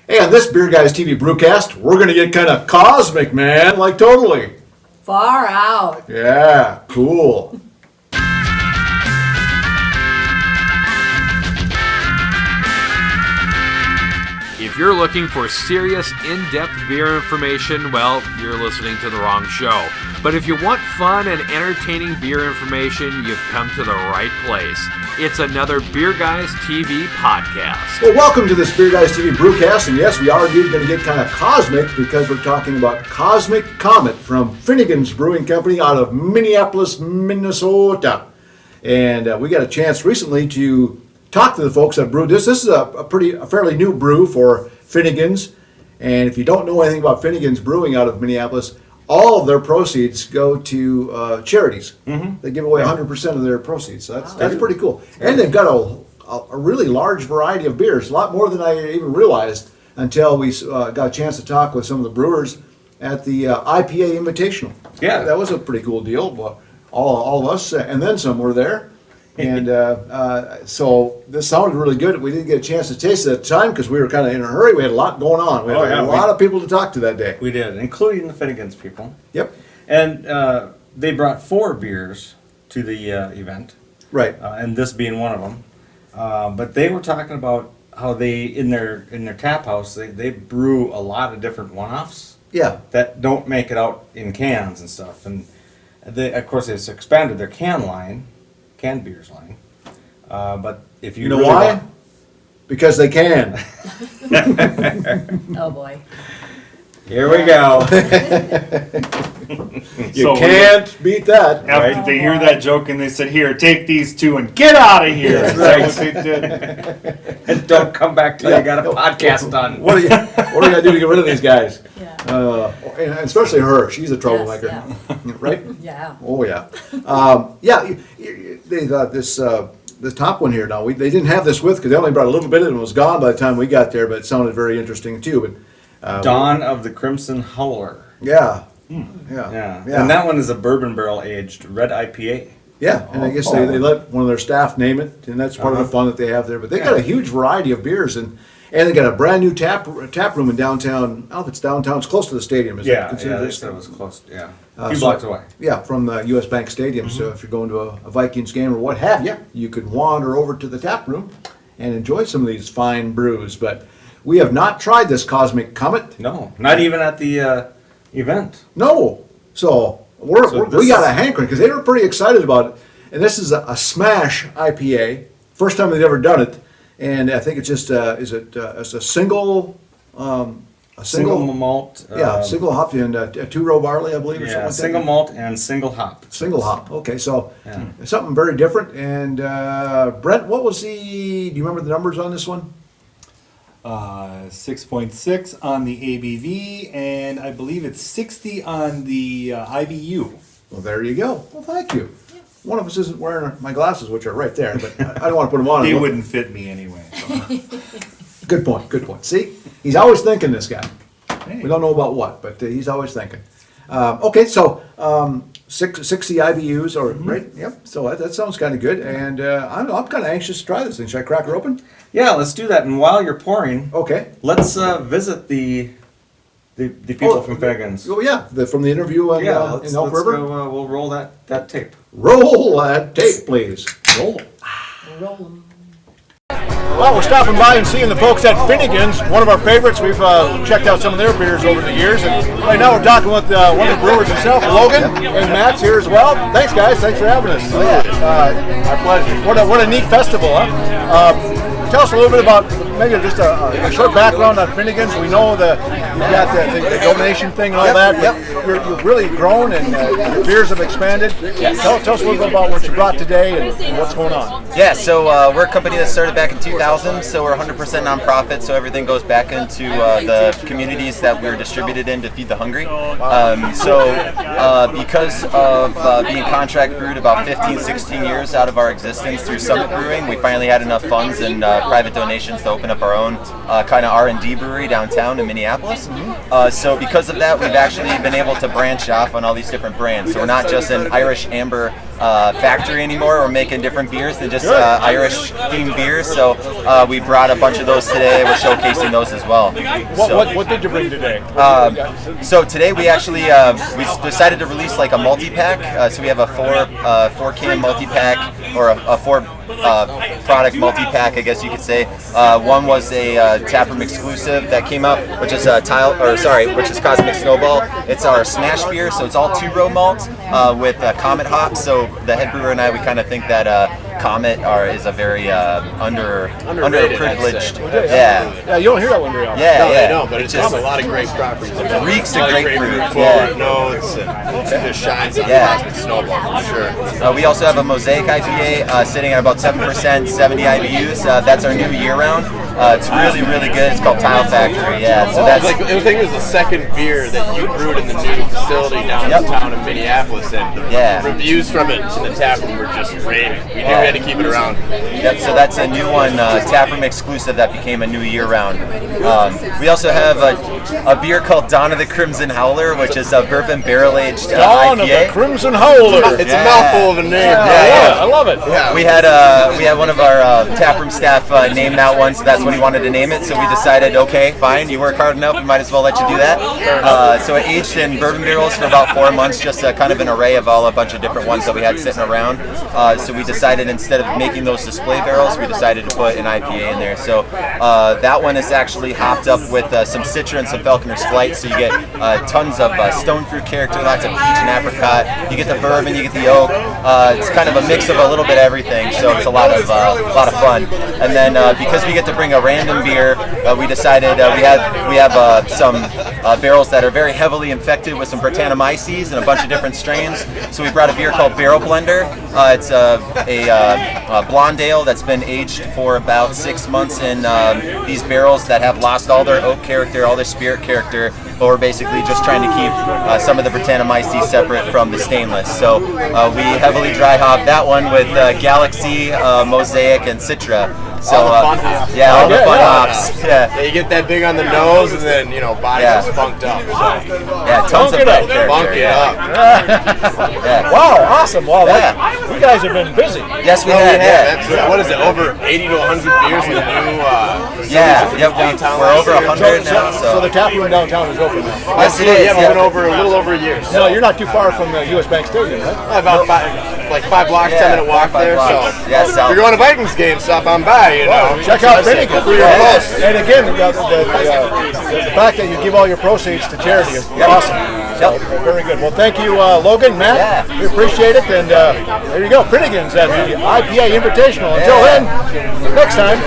Hey, on this Beer Guys TV BrewCast, we're going to get kind of cosmic, man. Like, totally. Far out. Yeah, cool. If you're looking for serious, in-depth beer information, well, you're listening to the wrong show. But if you want fun and entertaining beer information, you've come to the right place. It's another Beer Guys TV podcast. Well, welcome to this Beer Guys TV BrewCast, and yes, we are indeed going to get kind of cosmic because we're talking about Cosmic Comet from Finnegan's Brewing Company out of Minneapolis, Minnesota. And we got a chance recently to talk to the folks that brewed this. This is a fairly new brew for Finnegan's, and if you don't know anything about Finnegan's Brewing out of Minneapolis, all of their proceeds go to charities. Mm-hmm. They give away 100% of their proceeds. So that's pretty cool. And they've got a really large variety of beers, a lot more than I even realized until we got a chance to talk with some of the brewers at the IPA Invitational. Yeah, that was a pretty cool deal. But all of us and then some were there. And so this sounded really good. We didn't get a chance to taste it at the time because we were kind of in a hurry. We had a lot going on. We had a lot of people to talk to that day. We did, including the Finnegan's people. Yep. And they brought 4 beers to the event. Right. And this being one of them. But they were talking about how they, in their tap house, they brew a lot of different one-offs. Yeah. That don't make it out in cans and stuff. And they, of course, they've expanded their canned beers line. But if you know really why? Because they can. Oh boy. Here we go. You can't beat that. After they hear that joke and they said, "Here, take these 2 and get out of here." That's That's right. what they did. And don't come back till you got a podcast done. What are you gonna do to get rid of these guys? Yeah. And especially her. She's a troublemaker, Yes, right? Yeah. Oh yeah. They thought this the top one here. Now they didn't have this with because they only brought a little bit and it was gone by the time we got there. But it sounded very interesting too. But Dawn of the Crimson Howler. Yeah. Yeah. And that one is a Bourbon Barrel-Aged Red IPA. Yeah, and I guess they let one of their staff name it, and that's part of the fun that they have there. But they got a huge variety of beers, and they got a brand new tap room in downtown. I don't know if it's downtown. It's close to the stadium. Is it considered they this? said it was close. Yeah, a few blocks away. Yeah, from the U.S. Bank Stadium. So if you're going to a Vikings game or what have you, you could wander over to the tap room and enjoy some of these fine brews. But we have not tried this Cosmic Comet. No, not even at the event. No. So we got a hankering because they were pretty excited about it. And this is a Smash IPA, first time they've ever done it. And I think it's just it's a single malt. single hop and a 2-row barley, I believe, or something like that. Single malt and single hop. Single hop. Okay, so something very different. And Brent, what was do you remember the numbers on this one? 6.6 on the ABV, and I believe it's 60 on the IBU. Well, there you go. Well, thank you. One of us isn't wearing my glasses, which are right there, but I don't want to put them on. They wouldn't fit me anyway. So. Good point. See, he's always thinking, this guy. Hey. We don't know about what, but he's always thinking. Okay, so 60 IBUs, right? Yep. So that sounds kind of good, and I'm kind of anxious to try this thing. Should I crack her open? Yeah, let's do that. And while you're pouring, Okay. let's visit the people from Finnegan's. Oh yeah, from the interview in Elk River. Go, we'll roll that tape. Roll that tape, please. Roll. Roll 'em. Well, we're stopping by and seeing the folks at Finnegan's, one of our favorites. We've checked out some of their beers over the years, and right now we're talking with one of the brewers himself, Logan, and Matt's here as well. Thanks, guys. Thanks for having us. Our pleasure. What a neat festival, huh? Tell us a little bit about maybe just a short background on Finnegan's. We know you've got the donation thing and all that, but you've really grown and your beers have expanded. Yes. Tell us a little bit about what you brought today and what's going on. Yeah, so we're a company that started back in 2000, so we're 100% nonprofit, so everything goes back into the communities that we're distributed in to feed the hungry. Because of being contract brewed about 15, 16 years out of our existence through Summit Brewing, we finally had enough funds and private donations to open up our own kind of R&D brewery downtown in Minneapolis. So because of that, we've actually been able to branch off on all these different brands. So we're not just an Irish amber factory anymore. We're making different beers than just Irish themed beers. So we brought a bunch of those today. We're showcasing those as well. What did you bring today? So today we actually we decided to release like a multi-pack. So we have a four can multi-pack, or a four product multi-pack, I guess you could say. One was a taproom exclusive that came up, which is which is Cosmic Snowball. It's our smash beer, so it's all 2-row malt with Comet hops. So the head brewer and I, we kind of think that Comet is a very underprivileged. Yeah, you don't hear that one very often. Yeah, They don't, but it's just a lot of great properties. It reeks of grapefruit. Forward notes, and it just shines on Cosmic Snowball for sure. We also have a Mosaic IPA sitting at about 7%, 70 IBUs. That's our new year-round. It's really, really good. It's called Tile Factory. Yeah, so that's. I think it was the second beer that you brewed in the new facility downtown in Minneapolis, and the reviews from it in the tap room were just raving. We knew we had to keep it around. Yep, so that's a new one, taproom exclusive that became a new year-round. We also have a beer called Dawn of the Crimson Howler, which is a Bourbon Barrel-Aged Dawn IPA. of the Crimson Howler. It's a mouthful of a name. I love it. Yeah. We had one of our taproom staff name that one, so that's what he wanted to name it. So we decided, okay, fine, you work hard enough, we might as well let you do that. So it aged in bourbon barrels for about 4 months, just kind of an array of a bunch of different ones that we had sitting around. So we decided, instead of making those display barrels, we decided to put an IPA in there. So that one is actually hopped up with some Citra and some Falconer's Flight. So you get tons of stone fruit character, lots of peach and apricot. You get the bourbon, you get the oak. It's kind of a mix of a little bit of everything. So it's a lot of fun. And then because we get to bring a random beer, we decided we have some barrels that are very heavily infected with some Brettanomyces and a bunch of different strains. So we brought a beer called Barrel Blender. It's a blonde ale that's been aged for about 6 months in these barrels that have lost all their oak character, all their spirit character, but we're basically just trying to keep some of the Brettanomyces separate from the stainless. So we heavily dry hop that one with Galaxy, Mosaic, and Citra. So, all the fun hops. Yeah, all the fun hops. Yeah, you get that big on the nose, and then body just funked up. So. Yeah, tons of fun character. Funk it up. Yeah. Wow, awesome. Wow, you guys have been busy. Yes, we have. That's, what is it? Over 80 to 100 beers in the new. We're over 100 now. So the tap room downtown is open now. Yes, it is. Yeah, we've been over a little over a year. No, you're not too far from the U.S. Bank Stadium, right? About 5 blocks, 10-minute walk there. blocks. So Yeah, if you're going to Vikings game, stop on by. Check out Finnegan. Close. And again, the fact that you give all your proceeds to charity is awesome. So, very good. Well, thank you, Logan, Matt. We appreciate it. And there you go, Finnegan's at the IPA Invitational. Until then, next time,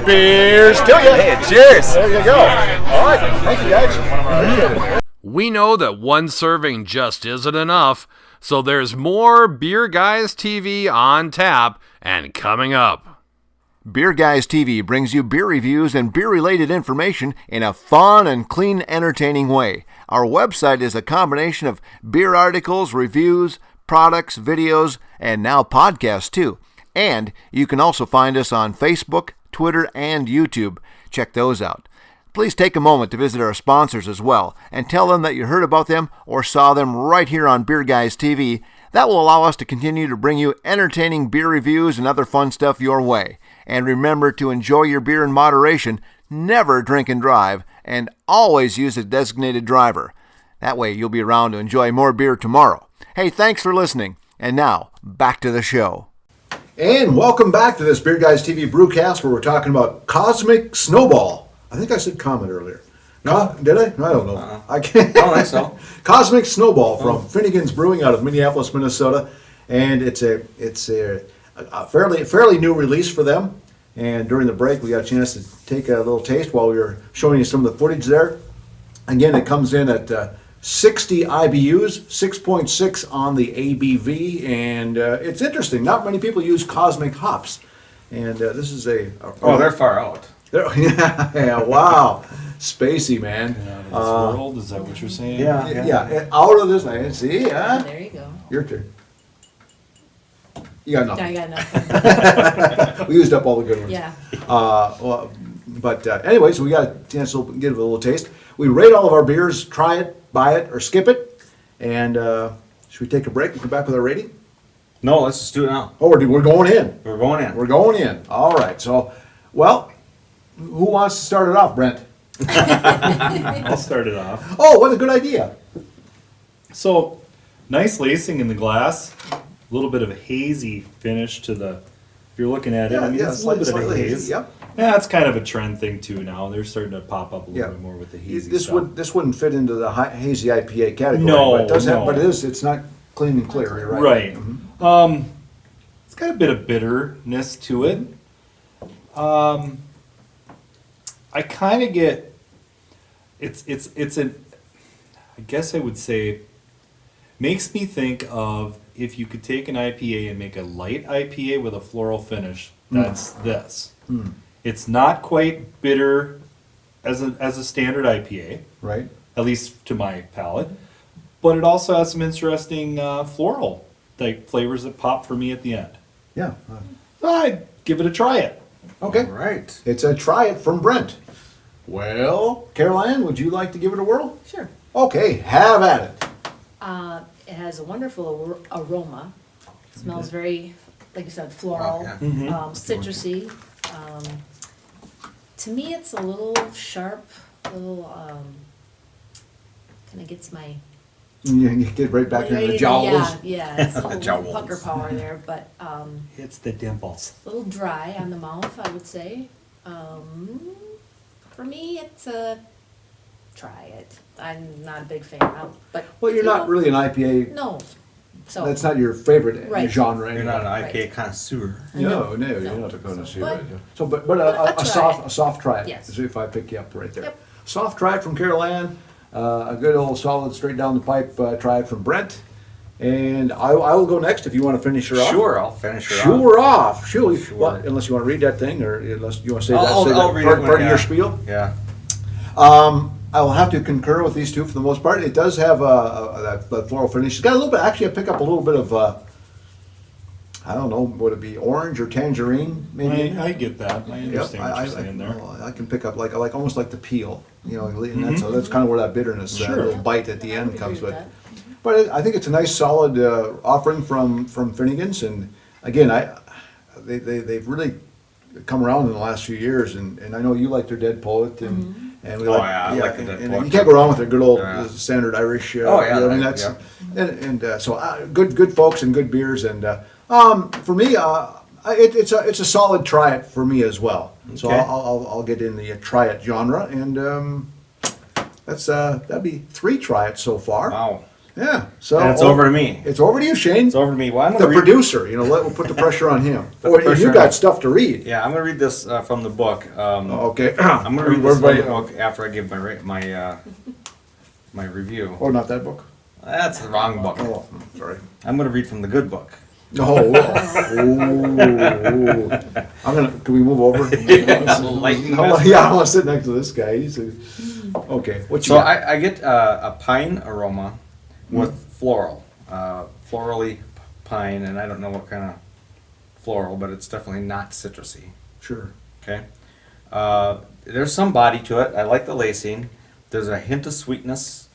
beers to you. Hey, cheers. There you go. All right. Thank you, guys. Appreciate it. We know that one serving just isn't enough, so there's more Beer Guys TV on tap and coming up. Beer Guys TV brings you beer reviews and beer-related information in a fun and clean, entertaining way. Our website is a combination of beer articles, reviews, products, videos, and now podcasts too. And you can also find us on Facebook, Twitter, and YouTube. Check those out. Please take a moment to visit our sponsors as well and tell them that you heard about them or saw them right here on Beer Guys TV. That will allow us to continue to bring you entertaining beer reviews and other fun stuff your way. And remember to enjoy your beer in moderation, never drink and drive, and always use a designated driver. That way you'll be around to enjoy more beer tomorrow. Hey, thanks for listening. And now, back to the show. And welcome back to this Beer Guys TV BrewCast where we're talking about Cosmic Snowball. I think I said Comet earlier. No, did I? I don't know. I can't. I don't think so. Cosmic Snowball from Finnegan's Brewing out of Minneapolis, Minnesota, and it's a fairly new release for them. And during the break, we got a chance to take a little taste while we were showing you some of the footage there. Again, it comes in at 60 IBUs, 6.6 on the ABV, and it's interesting. Not many people use Cosmic hops, and this is they're far out. Yeah, wow. Spacey, man. Yeah, in this world, is that what you're saying? Yeah, out of this land. See, There you go. your turn. You got No, I nothing. got nothing. We used up all the good ones. Yeah. But anyways, we got a chance to give it a little taste. We rate all of our beers, try it, buy it, or skip it. And should we take a break and come back with our rating? No, let's just do it now. Oh, we're going in. We're going in. We're going in. All right. So, well, who wants to start it off, Brent? I'll start it off. Oh, what a good idea. So, nice lacing in the glass. A little bit of a hazy finish to the. If you're looking at it, I mean, it's a little bit of a slightly haze. hazy, yep. Yeah, it's kind of a trend thing too now. They're starting to pop up a little Yeah. bit more with the hazy This stuff. this wouldn't fit into the hazy IPA category. No, but it does have, no. but it's not clean and clear. You're right. Right. Mhm. It's got a bit of bitterness to it. I kind of get. It's an. I guess I would say. Makes me think of if you could take an IPA and make a light IPA with a floral finish. That's this. It's not quite bitter as a standard IPA, Right. at least to my palate, but it also has some interesting floral like flavors that pop for me at the end. Yeah. I'd give it a try it. Okay. All right. It's a try it from Brent. Well, Caroline, would you like to give it a whirl? Sure. Okay, have at it. It has a wonderful aroma. It smells very, like you said, floral, Yeah. citrusy. To me, it's a little sharp, little, kind of gets my. You get right back into the jowls. Yeah, it's a little Jowls. pucker power there, but It's the dimples. a little dry on the mouth, I would say. For me, it's a try it. I'm not a big fan, but. Well, you're if you not don't- really an IPA. No, so. That's not your favorite Right. genre. You're anyway. not an Right. IPA connoisseur. No, No, you're no. not going to see But- it. So, but a a try. soft try it. Yes. Is if I pick you up right there. Yep. Soft try it from Caroline. A good old solid straight down the pipe try it from Brent. And I will go next if you want to finish her off. Sure, I'll finish her off. Sure off. Sure. Sure. Well, unless you want to read that thing, or unless you want to say I'll that read part, it when- part of yeah. your spiel. Yeah. I will have to concur with these two for the most part. It does have that floral finish. It's got a little bit. Actually, I pick up a little bit of. I don't know. Would it be orange or tangerine? Maybe. I get that. I understand what you're saying there. I can pick up like almost like the peel. You know, and that's kind of where that bitterness, that little bite at the I end would comes agree with. with But I think it's a nice, solid offering from Finnegan's, and again, they've really come around in the last few years, and I know you like their Dead Poet, and we Oh, like, yeah, I like the Dead and Poet. you can't go wrong with their good old Yeah. standard Irish. Oh, yeah, I mean that- that's so good folks and good beers, and for me, it's a solid try it for me as well. So Okay. I'll get in the try it genre, and that'd be 3 try it so far. Wow. Yeah. So And it's over to me. It's over to you, Shane. It's over to me. Well, I'm The gonna read, producer. You know, we'll put the pressure on him. The Oh, and pressure you on got him. stuff to read. yeah, I'm gonna read this from the book. Okay. I'm gonna read this from Everybody- the book after I give my review. Oh, not that book. That's the wrong book. Oh, sorry. I'm gonna read from the good book. No. I'm gonna. Can we move over? Lighten this. Yeah, I want to sit next to this guy. Okay. What you So got? I get a pine aroma with floral, florally pine, and I don't know what kind of floral, but it's definitely not citrusy. Sure. Okay. There's some body to it. I like the lacing. There's a hint of sweetness,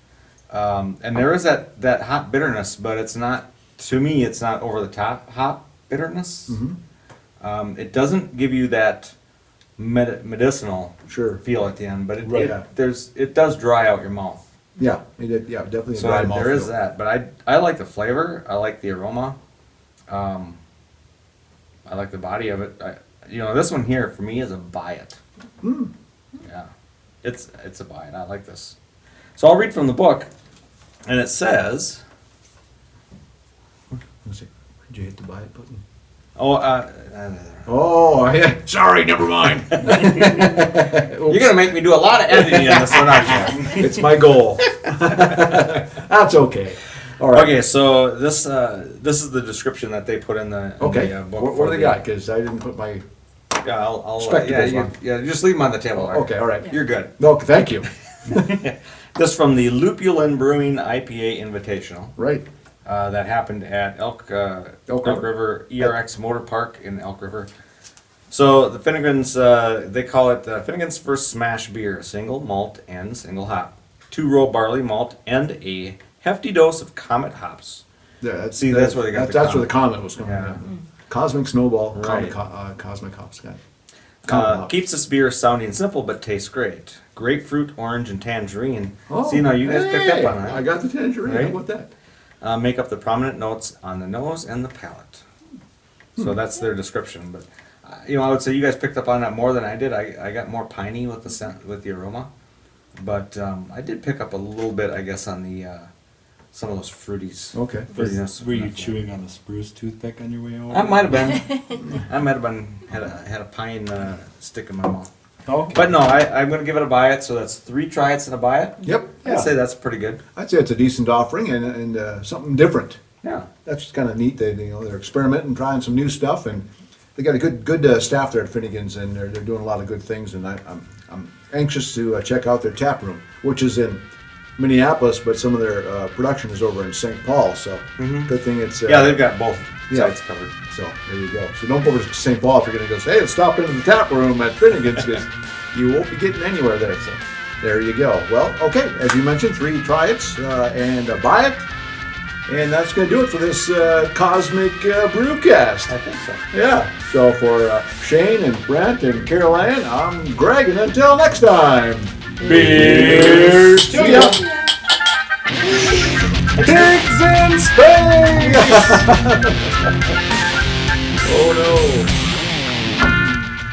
and there is that hop bitterness, but it's not. To me, it's not over the top hop bitterness. It doesn't give you that medicinal Sure. feel at the end, but Right. it does dry out your mouth. Yeah. It did. Yeah. Definitely. a So dry there is mouthfeel. that, but I like the flavor. I like the aroma. I like the body of it. This one here for me is a buy it. Yeah, it's a buy it. I like this. So I'll read from the book, and it says, Let's see. Did you hit the buy it button? "Oh, Yeah. Sorry. Never mind. you're gonna make me do a lot of editing in this one, aren't you?" It's my goal. That's okay. All right. Okay, so this is the description that they put in the Okay. book. What for do they the- got? Because I didn't put my. Yeah, I'll Spectacles yeah, on. just leave them on the table. there. Okay. All right. You're good. No. Thank you. This from the Lupulin Brewing IPA Invitational Right. that happened at Elk River ERX Motor Park in Elk River. So the Finnegans, they call it Finnegan's First Smash Beer, single malt and single hop, 2-row barley malt, and a hefty dose of Comet hops. Yeah, See, that's where they got the That's where the comment. comment was coming Yeah. from. Cosmic Snowball, Right. Cosmic Hops, got it. Common hop. Keeps this beer sounding simple but tastes great. Grapefruit, orange, and tangerine. Oh, See, now you guys picked hey, up on that. I got the tangerine. Right? How about that? Make up the prominent notes on the nose and the palate. So that's their description. But I would say you guys picked up on that more than I did. I got more piney with the scent, with the aroma, but I did pick up a little bit, I guess, on the some of those fruities. Okay. Fruitiness. Were you chewing on a spruce toothpick on your way over? I might have been. I might have been had a pine stick in my mouth. Okay. But no, I'm going to give it a buy it. So that's 3 try it's and a buy it. Yep. I'd say that's pretty good. I'd say it's a decent offering and something different. Yeah. That's kind of neat. They're experimenting, trying some new stuff, and they got a good staff there at Finnegan's, and they're doing a lot of good things. And I'm anxious to check out their tap room, which is in Minneapolis, but some of their production is over in St. Paul. So good thing it's Yeah, they've got both Yeah. sides covered. So there you go. So don't go over to St. Paul if you're going to go say, hey, let's stop into the tap room at Finnegan's, because you won't be getting anywhere there. So there you go. Well, okay, as you mentioned, 3 try-its and a buy it. And that's going to do it for this Cosmic BrewCast. I think so. Yeah. So for Shane and Brent and Carol Ann, I'm Greg, and until next time, beer to ya. Pigs in space! Oh no.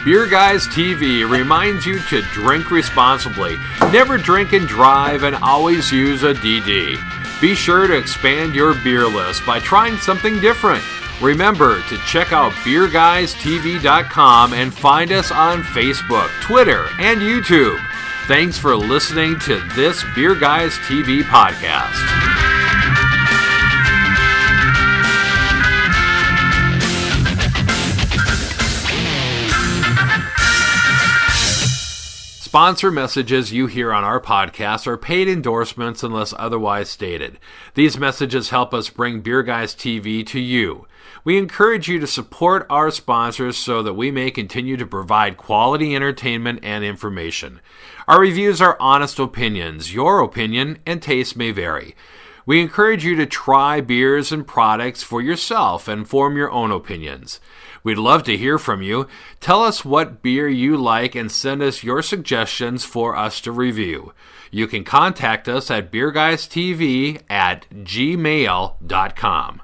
Beer Guys TV reminds you to drink responsibly, never drink and drive, and always use a DD. Be sure to expand your beer list by trying something different. Remember to check out BeerGuysTV.com and find us on Facebook, Twitter, and YouTube. Thanks for listening to this Beer Guys TV podcast. Sponsor messages you hear on our podcast are paid endorsements unless otherwise stated. These messages help us bring Beer Guys TV to you. We encourage you to support our sponsors so that we may continue to provide quality entertainment and information. Our reviews are honest opinions. Your opinion and taste may vary. We encourage you to try beers and products for yourself and form your own opinions. We'd love to hear from you. Tell us what beer you like and send us your suggestions for us to review. You can contact us at beerguystv@gmail.com.